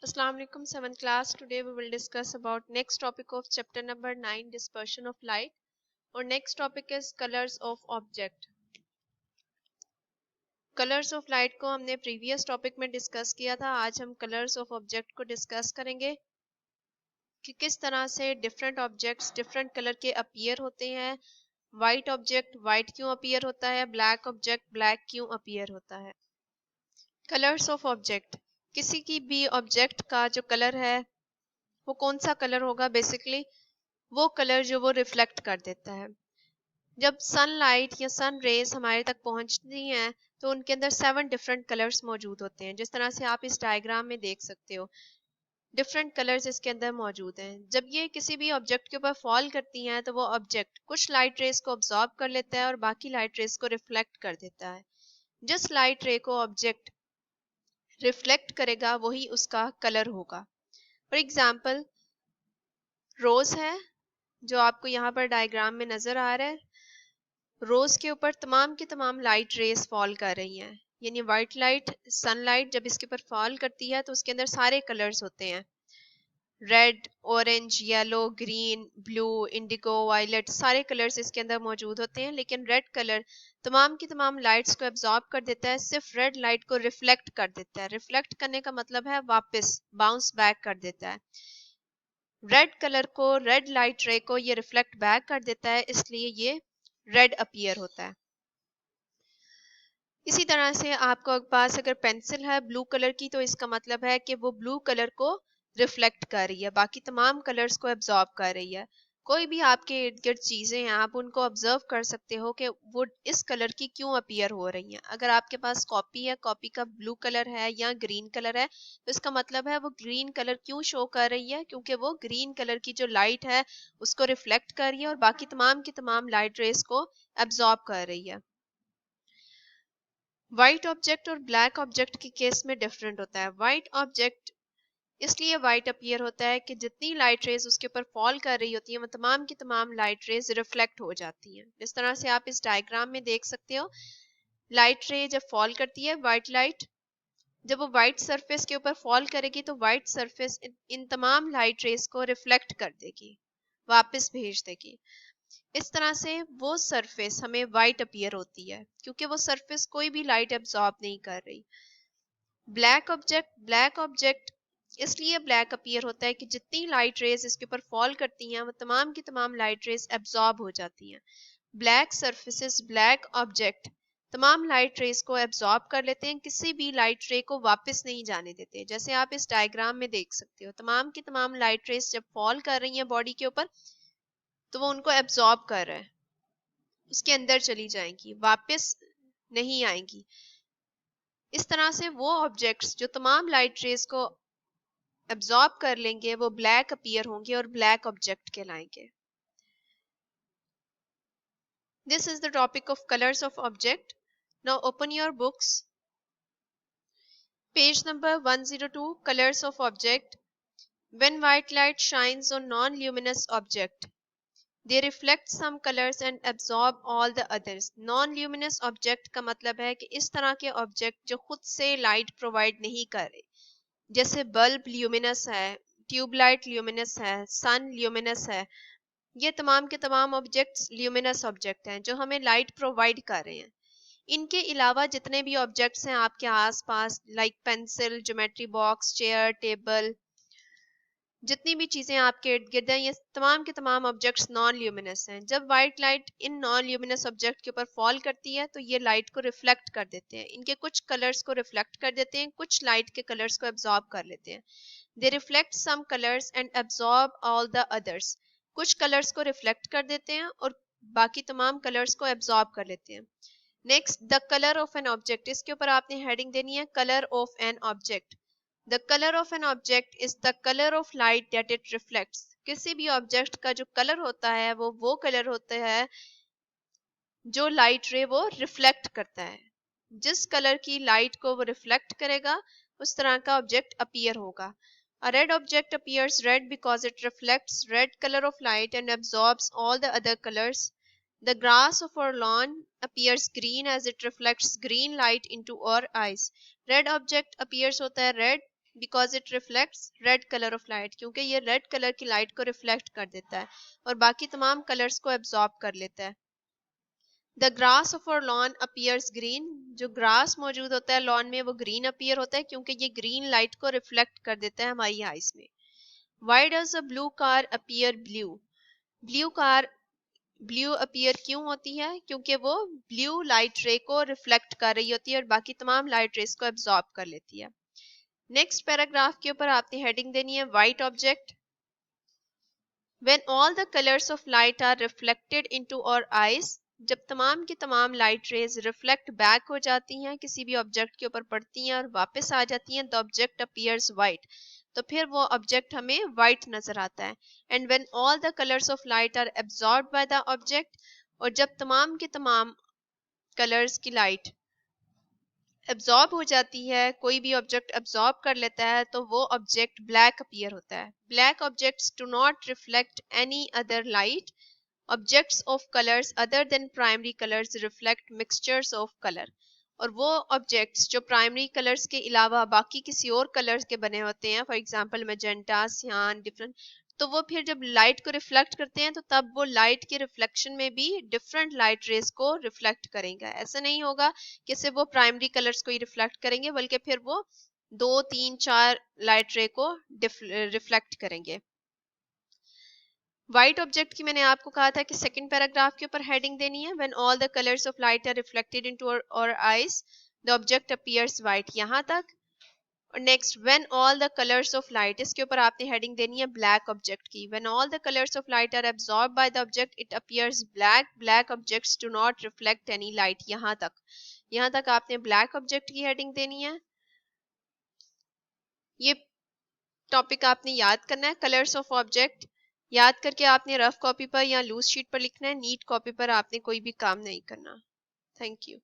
Assalamu alaikum, 7th class. Today we will discuss about next topic of chapter number 9, dispersion of light. Our next topic is colors of object. Colours of light को हमने previous topic में discuss किया था. आज हम colours of object को discuss करेंगे कि किस तरह से डिफरेंट ऑब्जेक्ट्स डिफरेंट कलर के अपीयर होते हैं. वाइट ऑब्जेक्ट वाइट क्यों अपीयर होता है, ब्लैक ऑब्जेक्ट ब्लैक क्यों अपीयर होता है. कलर्स ऑफ ऑब्जेक्ट, किसी की भी ऑब्जेक्ट का जो कलर है वो कौन सा कलर होगा. बेसिकली वो कलर जो वो रिफ्लेक्ट कर देता है. जब सनलाइट या सन रेज हमारे तक पहुंचती हैं तो उनके अंदर 7 डिफरेंट कलर्स मौजूद होते हैं. जिस तरह से आप इस डायग्राम में देख सकते हो, डिफरेंट कलर्स इसके अंदर मौजूद हैं. जब ये किसी भी ऑब्जेक्ट के ऊपर फॉल करती हैं तो वो ऑब्जेक्ट कुछ लाइट रेज को ऑब्जॉर्ब कर लेता है और बाकी लाइट रेज को रिफ्लेक्ट कर देता है. जिस लाइट रे को ऑब्जेक्ट रिफ्लेक्ट करेगा वही उसका कलर होगा. फॉर एग्जाम्पल, रोज है जो आपको यहाँ पर डायग्राम में नजर आ रहा है. रोज के ऊपर तमाम की तमाम लाइट रेस फॉल कर रही हैं, यानी वाइट लाइट सनलाइट जब इसके ऊपर फॉल करती है तो उसके अंदर सारे कलर्स होते हैं. Red, orange, yellow, green, blue, indigo, violet, सारे कलर्स इसके अंदर मौजूद होते हैं. लेकिन रेड कलर तमाम की तमाम लाइट्स को एब्जॉर्ब कर देता है, सिर्फ रेड लाइट को रिफ्लेक्ट कर देता है. रिफ्लेक्ट करने का मतलब है वापस बाउंस बैक कर देता है. रेड कलर को, रेड लाइट रे को ये रिफ्लेक्ट बैक कर देता है, इसलिए ये रेड अपीयर होता है. इसी तरह से आपके पास अगर पेंसिल है ब्लू कलर की तो इसका मतलब है कि वो ब्लू कलर को रिफ्लेक्ट कर रही है, बाकी तमाम कलर्स को एब्जॉर्ब कर रही है. कोई भी आपके इर्द गिर्द चीजें हैं आप उनको ऑब्जर्व कर सकते हो कि वो इस कलर की क्यों अपीयर हो रही हैं. अगर आपके पास कॉपी है, कॉपी का ब्लू कलर है या ग्रीन कलर है तो इसका मतलब है वो ग्रीन कलर क्यों शो कर रही है, क्योंकि वो ग्रीन कलर की जो लाइट है उसको रिफ्लेक्ट कर रही है और बाकी तमाम की तमाम लाइट रेस को एब्जॉर्ब कर रही है. व्हाइट ऑब्जेक्ट और ब्लैक ऑब्जेक्ट के केस में डिफरेंट होता है. व्हाइट ऑब्जेक्ट इसलिए व्हाइट अपीयर होता है कि जितनी लाइट रेज उसके ऊपर फॉल कर रही होती है वो तमाम की तमाम लाइट रेज रिफ्लेक्ट हो जाती हैं. जिस तरह से आप इस डायग्राम में देख सकते हो, लाइट रे जब फॉल करती है व्हाइट लाइट, जब वो व्हाइट सरफेस के ऊपर फॉल करेगी तो व्हाइट सरफेस इन तमाम लाइट रेज को रिफ्लेक्ट कर देगी, वापस भेज देगी. इस तरह से वो सरफेस हमें वाइट अपीयर होती है क्योंकि वो सरफेस कोई भी लाइट एब्जॉर्ब नहीं कर रही. ब्लैक ऑब्जेक्ट इसलिए ब्लैक अपीयर होता है कि जितनी लाइट रेज इसके ऊपर फॉल करती हैं वो तमाम की तमाम लाइट रेज एब्जॉर्ब हो जाती हैं. ब्लैक सरफेसेस, ब्लैक ऑब्जेक्ट तमाम लाइट रेज को एब्जॉर्ब कर लेते हैं, किसी भी लाइट रे को वापस नहीं जाने देते. जैसे आप इस डायग्राम में देख सकते हो, तमाम की तमाम लाइट रेज जब फॉल कर रही हैं बॉडी के ऊपर तो वो उनको एब्जॉर्ब कर रहा है, उसके अंदर चली जाएंगी, वापस नहीं आएंगी. इस तरह से वो ऑब्जेक्ट्स जो तमाम लाइट रेज को एब्जॉर्ब कर लेंगे वो ब्लैक अपीयर होंगे और ब्लैक ऑब्जेक्ट कहलाएंगे. This is the topic of colours of object. Now open your books, page number 102, colours of object. When white light shines on non-luminous object, they reflect some colors and absorb all the others. Non-luminous object का मतलब है कि इस तरह के object जो खुद से लाइट प्रोवाइड नहीं कर रहे, जैसे बल्ब ल्यूमिनस है, ट्यूबलाइट ल्यूमिनस है, सन ल्यूमिनस है. ये तमाम के तमाम ऑब्जेक्ट्स ल्यूमिनस ऑब्जेक्ट हैं जो हमें लाइट प्रोवाइड कर रहे हैं. इनके अलावा जितने भी ऑब्जेक्ट्स हैं आपके आसपास, like pencil, geometry box, chair, table, जितनी भी चीजें आपके इर्द गिर्द हैं, ये तमाम के तमाम ऑब्जेक्ट्स नॉन ल्यूमिनस हैं. जब white light in non luminous object के ऊपर फॉल करती है तो ये लाइट को रिफ्लेक्ट कर देते हैं. इनके कुछ कलर्स को रिफ्लेक्ट कर देते हैं, कुछ लाइट के कलर्स को एब्जॉर्ब कर लेते हैं. They reflect some colours and absorb all the others. कुछ कलर्स को रिफ्लेक्ट कर देते हैं और बाकी तमाम कलर्स को एब्जॉर्ब कर लेते हैं. Next, the colour of an object. इसके ऊपर आपने हेडिंग देनी है colour of an object. The color of an object is the color of light that it reflects. किसी भी ऑब्जेक्ट का जो कलर होता है वो कलर होता है जो लाइट रे वो रिफ्लेक्ट करता है. जिस कलर की लाइट को वो रिफ्लेक्ट करेगा उस तरह का ऑब्जेक्ट अपीयर होगा. A red object appears red because it reflects red color of light and absorbs all the other colors. The grass of our lawn appears green as it reflects green light into our eyes. Red object appears होता है red because it reflects red colour of light, क्योंकि ये red colour की light को reflect कर देता है और बाकी तमाम कलर्स को एब्जॉर्ब कर लेता है। The grass of our lawn appears green, जो ग्रास मौजूद होता है लॉन में वो ग्रीन अपीयर होता है क्योंकि ये ग्रीन लाइट को रिफ्लेक्ट कर देता है हमारी आईज में। Why does a blue car appear blue, blue car blue appear क्यों होती है, क्योंकि वो ब्लू लाइट रे को रिफ्लेक्ट कर रही होती है और बाकी तमाम लाइट रेस को एब्जॉर्ब कर लेती है। नेक्स्ट पैराग्राफ के ऊपर आपने हेडिंग देनी है white object. When all the colors of light are reflected into our eyes, जब तमाम की तमाम लाइट रेज रिफ्लेक्ट बैक हो जाती हैं, किसी भी ऑब्जेक्ट के ऊपर पड़ती हैं और वापस आ जाती हैं, द ऑब्जेक्ट अपीयर्स वाइट, तो फिर वो ऑब्जेक्ट हमें वाइट नजर आता है। And when all the colours of light are absorbed by the object, और जब तमाम की तमाम कलर्स की लाइट एब्जॉर्ब हो जाती है, कोई भी ऑब्जेक्ट एब्जॉर्ब कर लेता है, तो वो ऑब्जेक्ट ब्लैक अपीयर होता है। Black objects do not reflect any other light, objects of colours other than primary colours reflect mixtures of colour, और वो ऑब्जेक्ट्स जो प्राइमरी कलर्स के अलावा बाकी किसी और कलर्स के बने होते हैं, फॉर एग्जांपल मैजेंटा, सियान, डिफरेंट, तो वो फिर जब लाइट को रिफ्लेक्ट करते हैं तो तब वो लाइट के रिफ्लेक्शन में भी डिफरेंट लाइट रेज को रिफ्लेक्ट करेंगे। ऐसा नहीं होगा कि सिर्फ वो प्राइमरी कलर्स को ही रिफ्लेक्ट करेंगे, बल्कि फिर वो 2, 3, 4 लाइट रे को रिफ्लेक्ट करेंगे। व्हाइट ऑब्जेक्ट की मैंने आपको कहा था कि सेकंड पैराग्राफ के ऊपर हेडिंग देनी है when all the colours of light are reflected into our eyes the object appears white, यहाँ तक। और next when all the colours of light, इसके ऊपर आपने हेडिंग देनी है ब्लैक ऑब्जेक्ट की। When all the colours of light are absorbed by the object it appears black, black objects do not reflect any light, यहाँ तक। यहाँ तक आपने ब्लैक ऑब्जेक्ट की हेडिंग देनी है। ये टॉपिक आपने याद करना है, कलर्स ऑफ ऑब्जेक्ट याद करके आपने रफ कॉपी पर या लूज शीट पर लिखना है, नीट कॉपी पर आपने कोई भी काम नहीं करना। Thank you.